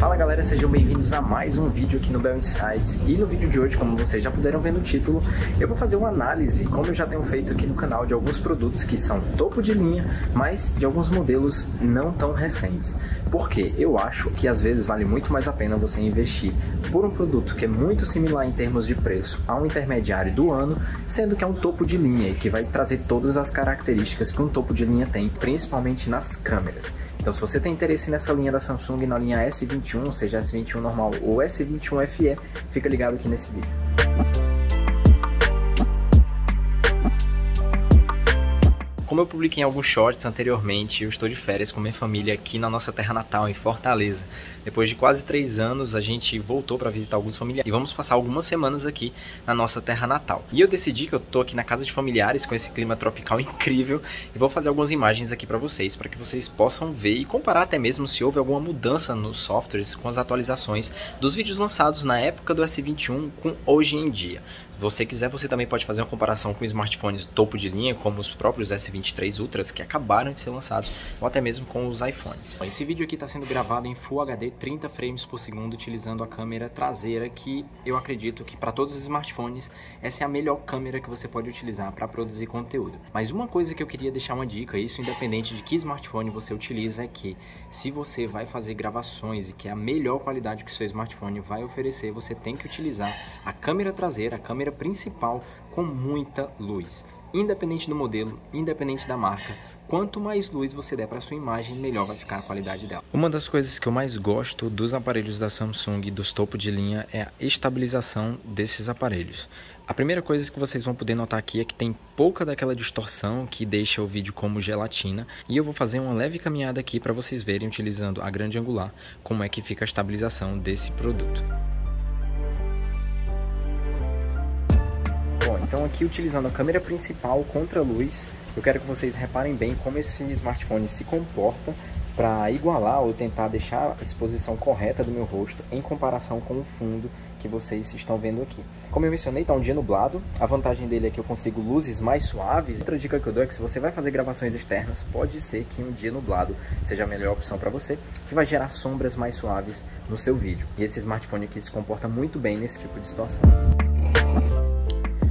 Fala galera, sejam bem-vindos a mais um vídeo aqui no Bel Insights. E no vídeo de hoje, como vocês já puderam ver no título, eu vou fazer uma análise, como eu já tenho feito aqui no canal, de alguns produtos que são topo de linha, mas de alguns modelos não tão recentes. Porque eu acho que às vezes vale muito mais a pena você investir por um produto que é muito similar em termos de preço a um intermediário do ano, sendo que é um topo de linha e que vai trazer todas as características que um topo de linha tem, principalmente nas câmeras. Então, se você tem interesse nessa linha da Samsung, na linha S21, seja S21 normal ou S21 FE, fica ligado aqui nesse vídeo. Como eu publiquei em alguns shorts anteriormente, eu estou de férias com minha família aqui na nossa terra natal, em Fortaleza. Depois de quase 3 anos, a gente voltou para visitar alguns familiares e vamos passar algumas semanas aqui na nossa terra natal. E eu decidi que eu estou aqui na casa de familiares com esse clima tropical incrível e vou fazer algumas imagens aqui para vocês que possam ver e comparar até mesmo se houve alguma mudança nos softwares com as atualizações dos vídeos lançados na época do S21 com hoje em dia. Se você quiser, você também pode fazer uma comparação com smartphones topo de linha, como os próprios S23 Ultras que acabaram de ser lançados, ou até mesmo com os iPhones. Esse vídeo aqui está sendo gravado em Full HD 30 frames por segundo, utilizando a câmera traseira, que eu acredito que para todos os smartphones essa é a melhor câmera que você pode utilizar para produzir conteúdo. Mas uma coisa que eu queria deixar uma dica, isso independente de que smartphone você utiliza, é que se você vai fazer gravações e que é a melhor qualidade que o seu smartphone vai oferecer, você tem que utilizar a câmera traseira, a câmera principal, com muita luz. Independente do modelo, independente da marca, quanto mais luz você der para sua imagem, melhor vai ficar a qualidade dela. Uma das coisas que eu mais gosto dos aparelhos da Samsung, dos topo de linha, é a estabilização desses aparelhos. A primeira coisa que vocês vão poder notar aqui é que tem pouca daquela distorção que deixa o vídeo como gelatina. E eu vou fazer uma leve caminhada aqui para vocês verem, utilizando a grande angular, como é que fica a estabilização desse produto. Bom, então aqui utilizando a câmera principal contra a luz, eu quero que vocês reparem bem como esse smartphone se comporta para igualar ou tentar deixar a exposição correta do meu rosto em comparação com o fundo que vocês estão vendo aqui. Como eu mencionei, está um dia nublado, a vantagem dele é que eu consigo luzes mais suaves. Outra dica que eu dou é que se você vai fazer gravações externas, pode ser que um dia nublado seja a melhor opção para você, que vai gerar sombras mais suaves no seu vídeo. E esse smartphone aqui se comporta muito bem nesse tipo de situação.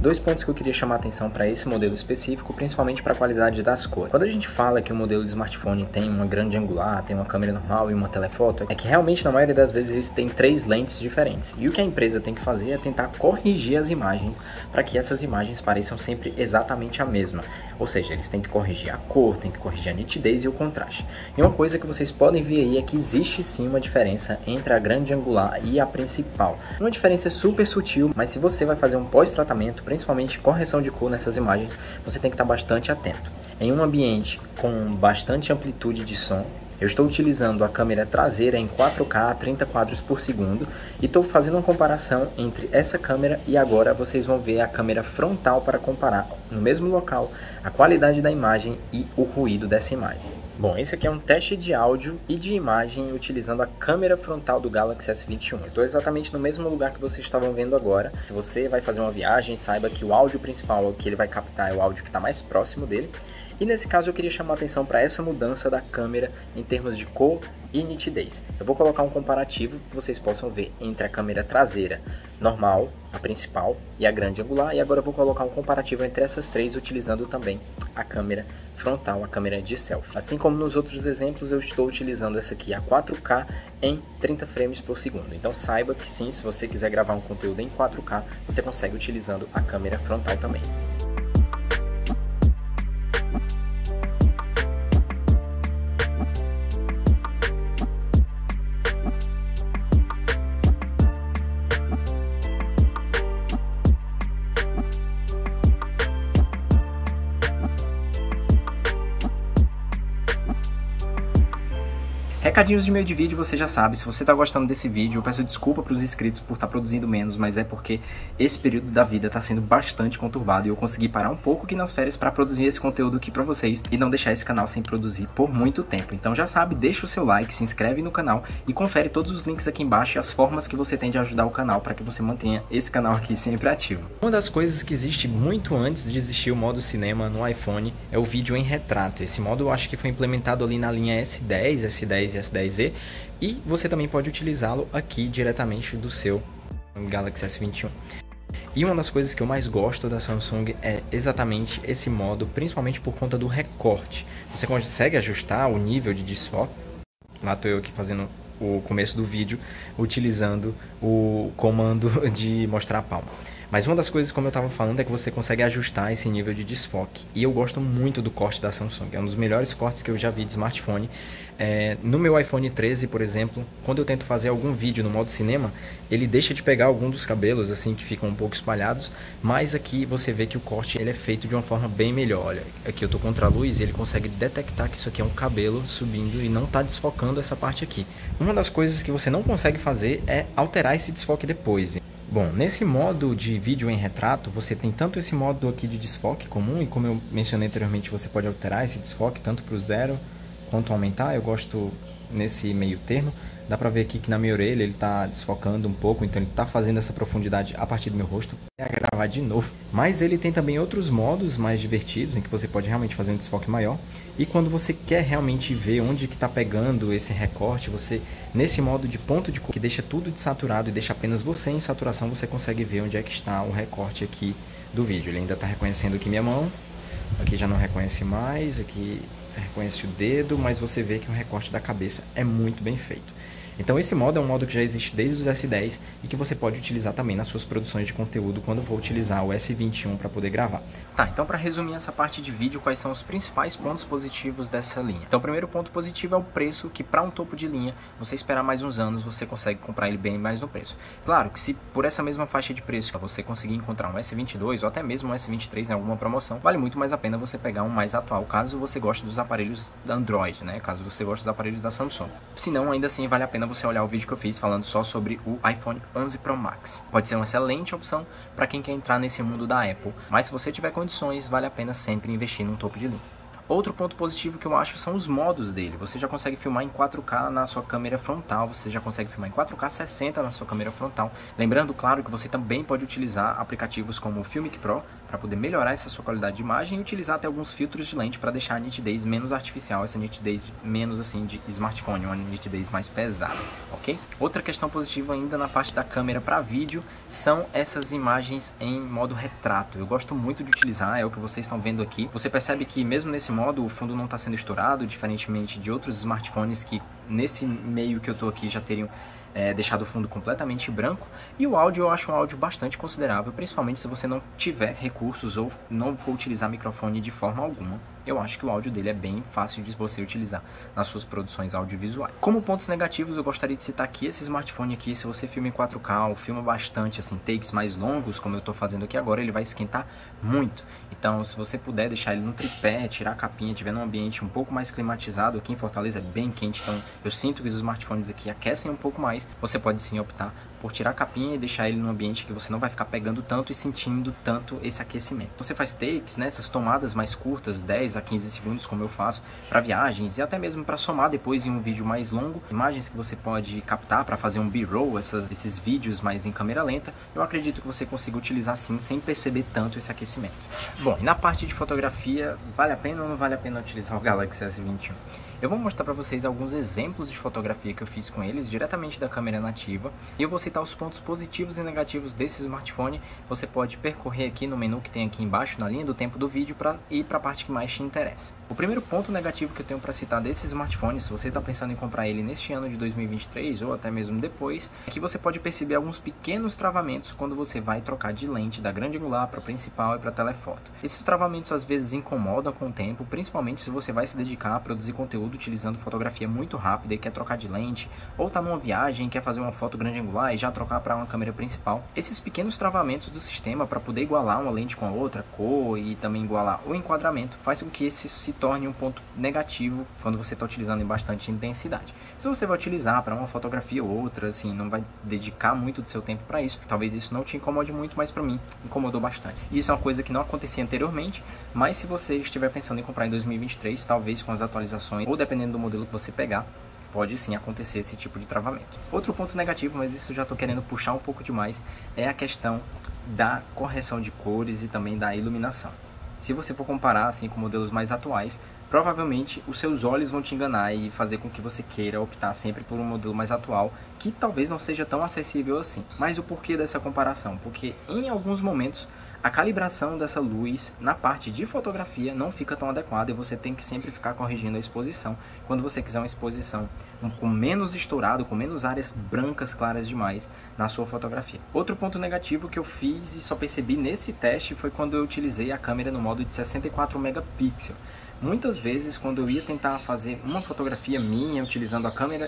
Dois pontos que eu queria chamar a atenção para esse modelo específico, principalmente para a qualidade das cores. Quando a gente fala que o modelo de smartphone tem uma grande angular, tem uma câmera normal e uma telefoto, é que realmente na maioria das vezes eles têm 3 lentes diferentes. E o que a empresa tem que fazer é tentar corrigir as imagens para que essas imagens pareçam sempre exatamente a mesma. Ou seja, eles têm que corrigir a cor, têm que corrigir a nitidez e o contraste. E uma coisa que vocês podem ver aí é que existe sim uma diferença entre a grande angular e a principal. Uma diferença super sutil, mas se você vai fazer um pós-tratamento, principalmente correção de cor nessas imagens, você tem que estar bastante atento. Em um ambiente com bastante amplitude de som, eu estou utilizando a câmera traseira em 4K a 30 quadros por segundo e estou fazendo uma comparação entre essa câmera e agora vocês vão ver a câmera frontal para comparar no mesmo local a qualidade da imagem e o ruído dessa imagem. Bom, esse aqui é um teste de áudio e de imagem utilizando a câmera frontal do Galaxy S21. Eu estou exatamente no mesmo lugar que vocês estavam vendo agora. Se você vai fazer uma viagem, saiba que o áudio principal que ele vai captar é o áudio que está mais próximo dele. E nesse caso eu queria chamar a atenção para essa mudança da câmera em termos de cor e nitidez. Eu vou colocar um comparativo que vocês possam ver entre a câmera traseira normal, a principal e a grande angular. E agora eu vou colocar um comparativo entre essas três utilizando também a câmera frontal, a câmera de selfie. Assim como nos outros exemplos, eu estou utilizando essa aqui a 4K em 30 frames por segundo. Então saiba que sim, se você quiser gravar um conteúdo em 4K, você consegue utilizando a câmera frontal também. Recadinhos de meio de vídeo, você já sabe, se você está gostando desse vídeo, eu peço desculpa para os inscritos por estar produzindo menos, mas é porque esse período da vida está sendo bastante conturbado e eu consegui parar um pouco aqui nas férias para produzir esse conteúdo aqui para vocês e não deixar esse canal sem produzir por muito tempo. Então já sabe, deixa o seu like, se inscreve no canal e confere todos os links aqui embaixo e as formas que você tem de ajudar o canal para que você mantenha esse canal aqui sempre ativo. Uma das coisas que existe muito antes de existir o modo cinema no iPhone é o vídeo em retrato. Esse modo eu acho que foi implementado ali na linha S10, S10 S10 e S10e, e você também pode utilizá-lo aqui diretamente do seu Galaxy S21. E uma das coisas que eu mais gosto da Samsung é exatamente esse modo, principalmente por conta do recorte. Você consegue ajustar o nível de desfoque. Lá estou eu aqui fazendo o começo do vídeo, utilizando o comando de mostrar a palma. Mas uma das coisas, como eu estava falando, é que você consegue ajustar esse nível de desfoque. E eu gosto muito do corte da Samsung. É um dos melhores cortes que eu já vi de smartphone. No meu iPhone 13, por exemplo, quando eu tento fazer algum vídeo no modo cinema, ele deixa de pegar algum dos cabelos, assim, que ficam um pouco espalhados. Mas aqui você vê que o corte ele é feito de uma forma bem melhor. Olha, aqui eu estou contra a luz e ele consegue detectar que isso aqui é um cabelo subindo e não está desfocando essa parte aqui. Uma das coisas que você não consegue fazer é alterar esse desfoque depois. Bom, nesse modo de vídeo em retrato, você tem tanto esse modo aqui de desfoque comum, e como eu mencionei anteriormente, você pode alterar esse desfoque tanto para o 0 quanto aumentar. Eu gosto nesse meio termo. Dá pra ver aqui que na minha orelha ele tá desfocando um pouco, então ele tá fazendo essa profundidade a partir do meu rosto. Vou gravar de novo. Mas ele tem também outros modos mais divertidos, em que você pode realmente fazer um desfoque maior. E quando você quer realmente ver onde que tá pegando esse recorte, você, nesse modo de ponto de cor, que deixa tudo desaturado e deixa apenas você em saturação, você consegue ver onde é que está o recorte aqui do vídeo. Ele ainda tá reconhecendo aqui minha mão, aqui já não reconhece mais, aqui reconhece o dedo, mas você vê que o recorte da cabeça é muito bem feito. Então esse modo é um modo que já existe desde os S10 e que você pode utilizar também nas suas produções de conteúdo quando for utilizar o S21 para poder gravar. Tá, então para resumir essa parte de vídeo, quais são os principais pontos positivos dessa linha? Então o primeiro ponto positivo é o preço, que para um topo de linha, você esperar mais uns anos, você consegue comprar ele bem mais no preço. Claro que se por essa mesma faixa de preço você conseguir encontrar um S22 ou até mesmo um S23 em alguma promoção, vale muito mais a pena você pegar um mais atual, caso você goste dos aparelhos da Android, né? Caso você goste dos aparelhos da Samsung. Se não, ainda assim vale a pena você olhar o vídeo que eu fiz falando só sobre o iPhone 11 Pro Max. Pode ser uma excelente opção para quem quer entrar nesse mundo da Apple, mas se você tiver condições, vale a pena sempre investir num topo de linha. Outro ponto positivo que eu acho são os modos dele. Você já consegue filmar em 4K na sua câmera frontal, você já consegue filmar em 4K 60 na sua câmera frontal. Lembrando, claro, que você também pode utilizar aplicativos como o Filmic Pro para poder melhorar essa sua qualidade de imagem e utilizar até alguns filtros de lente para deixar a nitidez menos artificial, essa nitidez menos assim de smartphone, uma nitidez mais pesada, ok? Outra questão positiva ainda na parte da câmera para vídeo são essas imagens em modo retrato. Eu gosto muito de utilizar, é o que vocês estão vendo aqui. Você percebe que mesmo nesse modo o fundo não está sendo estourado, diferentemente de outros smartphones que nesse meio que eu estou aqui já teriam deixado o fundo completamente branco. E o áudio eu acho um áudio bastante considerável, principalmente se você não tiver recursos ou não for utilizar microfone de forma alguma. Eu acho que o áudio dele é bem fácil de você utilizar nas suas produções audiovisuais. Como pontos negativos, eu gostaria de citar aqui esse smartphone aqui. Se você filma em 4K ou filma bastante, assim, takes mais longos, como eu estou fazendo aqui agora, ele vai esquentar muito. Então, se você puder deixar ele no tripé, tirar a capinha, tiver num ambiente um pouco mais climatizado, aqui em Fortaleza é bem quente, então eu sinto que os smartphones aqui aquecem um pouco mais, você pode sim optar por tirar a capinha e deixar ele num ambiente que você não vai ficar pegando tanto e sentindo tanto esse aquecimento. Você faz takes, né, essas tomadas mais curtas, 10 a 15 segundos, como eu faço, para viagens e até mesmo para somar depois em um vídeo mais longo, imagens que você pode captar para fazer um B-roll, esses vídeos mais em câmera lenta, eu acredito que você consiga utilizar sim, sem perceber tanto esse aquecimento. Bom, e na parte de fotografia, vale a pena ou não vale a pena utilizar o Galaxy S21? Eu vou mostrar para vocês alguns exemplos de fotografia que eu fiz com eles, diretamente da câmera nativa. E eu vou citar os pontos positivos e negativos desse smartphone. Você pode percorrer aqui no menu que tem aqui embaixo, na linha do tempo do vídeo, para ir para a parte que mais te interessa. O primeiro ponto negativo que eu tenho para citar desse smartphone, se você está pensando em comprar ele neste ano de 2023 ou até mesmo depois, é que você pode perceber alguns pequenos travamentos quando você vai trocar de lente da grande angular para principal e para telefoto. Esses travamentos às vezes incomodam com o tempo, principalmente se você vai se dedicar a produzir conteúdo utilizando fotografia muito rápida e quer trocar de lente, ou está numa viagem e quer fazer uma foto grande angular e já trocar para uma câmera principal. Esses pequenos travamentos do sistema para poder igualar uma lente com a outra, cor e também igualar o enquadramento, faz com que esse se torne um ponto negativo quando você está utilizando em bastante intensidade. Se você vai utilizar para uma fotografia ou outra, assim, não vai dedicar muito do seu tempo para isso, talvez isso não te incomode muito, mas para mim incomodou bastante. E isso é uma coisa que não acontecia anteriormente, mas se você estiver pensando em comprar em 2023, talvez com as atualizações, ou dependendo do modelo que você pegar, pode sim acontecer esse tipo de travamento. Outro ponto negativo, mas isso já estou querendo puxar um pouco demais, é a questão da correção de cores e também da iluminação. Se você for comparar assim com modelos mais atuais, provavelmente os seus olhos vão te enganar e fazer com que você queira optar sempre por um modelo mais atual, que talvez não seja tão acessível assim. Mas o porquê dessa comparação? Porque em alguns momentos a calibração dessa luz na parte de fotografia não fica tão adequada e você tem que sempre ficar corrigindo a exposição quando você quiser uma exposição com menos estourado, com menos áreas brancas claras demais na sua fotografia. Outro ponto negativo que eu fiz e só percebi nesse teste foi quando eu utilizei a câmera no modo de 64 megapixels. Muitas vezes quando eu ia tentar fazer uma fotografia minha utilizando a câmera...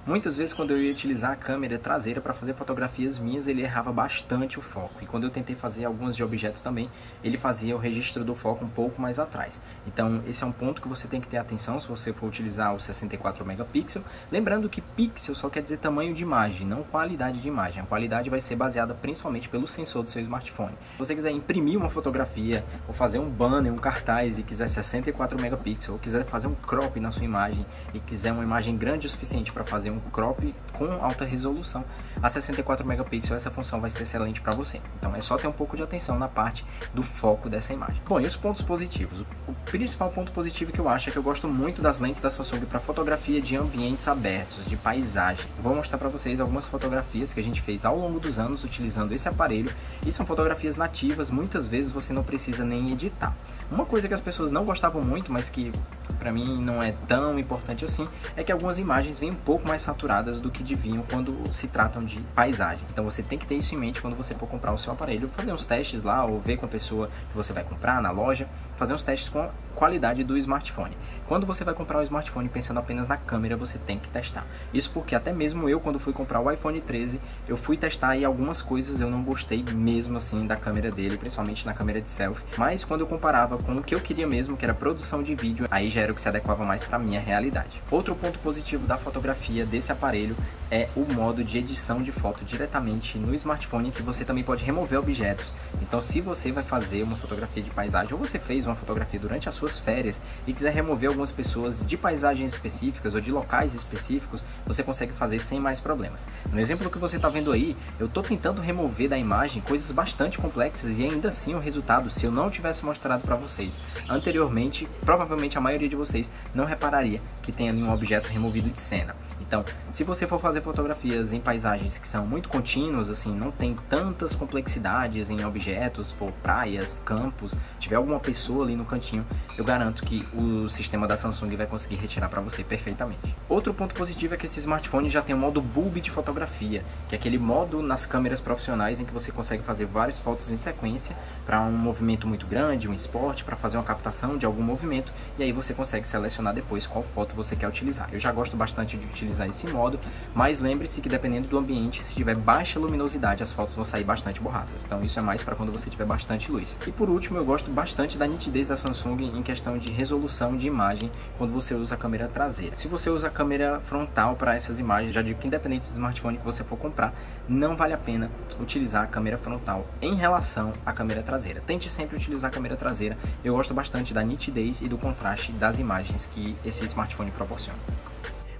Muitas vezes quando eu ia utilizar a câmera traseira para fazer fotografias minhas, ele errava bastante o foco. E quando eu tentei fazer algumas de objetos também, ele fazia o registro do foco um pouco mais atrás. Então esse é um ponto que você tem que ter atenção se você for utilizar o 64 megapixels. Lembrando que pixel só quer dizer tamanho de imagem, não qualidade de imagem. A qualidade vai ser baseada principalmente pelo sensor do seu smartphone. Se você quiser imprimir uma fotografia, ou fazer um banner, um cartaz e quiser 64 megapixels, ou quiser fazer um crop na sua imagem e quiser uma imagem grande o suficiente para fazer um crop com alta resolução, a 64 megapixels essa função vai ser excelente para você. Então é só ter um pouco de atenção na parte do foco dessa imagem. Bom, e os pontos positivos? O principal ponto positivo que eu acho é que eu gosto muito das lentes da Samsung para fotografia de ambientes abertos, de paisagem. Eu vou mostrar para vocês algumas fotografias que a gente fez ao longo dos anos utilizando esse aparelho, e são fotografias nativas, muitas vezes você não precisa nem editar. Uma coisa que as pessoas não gostavam muito, mas que para mim não é tão importante assim, é que algumas imagens vêm um pouco mais saturadas do que deviam quando se tratam de paisagem. Então você tem que ter isso em mente quando você for comprar o seu aparelho, fazer uns testes lá, ou ver com a pessoa que você vai comprar na loja, fazer uns testes com a qualidade do smartphone. Quando você vai comprar o smartphone pensando apenas na câmera, você tem que testar. Isso porque até mesmo eu, quando fui comprar o iPhone 13, eu fui testar e algumas coisas eu não gostei mesmo assim da câmera dele, principalmente na câmera de selfie. Mas quando eu comparava com o que eu queria mesmo, que era produção de vídeo, aí já era o que se adequava mais para minha realidade. Outro ponto positivo da fotografia desse aparelho é o modo de edição de foto diretamente no smartphone, que você também pode remover objetos. Então se você vai fazer uma fotografia de paisagem, ou você fez uma fotografia durante as suas férias e quiser remover algumas pessoas de paisagens específicas ou de locais específicos, você consegue fazer sem mais problemas. No exemplo que você está vendo aí, eu estou tentando remover da imagem coisas bastante complexas e ainda assim o resultado, se eu não tivesse mostrado para vocês anteriormente, provavelmente a maioria de vocês não repararia que tem ali um objeto removido de cena. Então, se você for fazer fotografias em paisagens que são muito contínuas, assim, não tem tantas complexidades em objetos, for praias, campos, tiver alguma pessoa ali no cantinho, eu garanto que o sistema da Samsung vai conseguir retirar para você perfeitamente. Outro ponto positivo é que esse smartphone já tem o modo bulb de fotografia, que é aquele modo nas câmeras profissionais em que você consegue fazer várias fotos em sequência para um movimento muito grande, um esporte, para fazer uma captação de algum movimento, e aí você consegue selecionar depois qual foto você quer utilizar. Eu já gosto bastante de utilizar esse modo, mas lembre-se que dependendo do ambiente, se tiver baixa luminosidade, as fotos vão sair bastante borradas. Então isso é mais para quando você tiver bastante luz. E por último, eu gosto bastante da nitidez da Samsung em questão de resolução de imagem quando você usa a câmera traseira. Se você usa a câmera frontal para essas imagens, já digo que independente do smartphone que você for comprar, não vale a pena utilizar a câmera frontal em relação à câmera traseira. Tente sempre utilizar a câmera traseira. Eu gosto bastante da nitidez e do contraste das imagens que esse smartphone proporciona.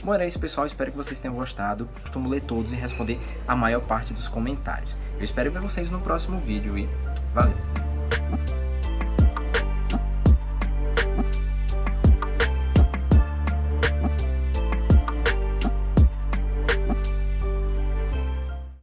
Bom, era isso, pessoal. Espero que vocês tenham gostado. Costumo ler todos e responder a maior parte dos comentários. Eu espero ver vocês no próximo vídeo e valeu!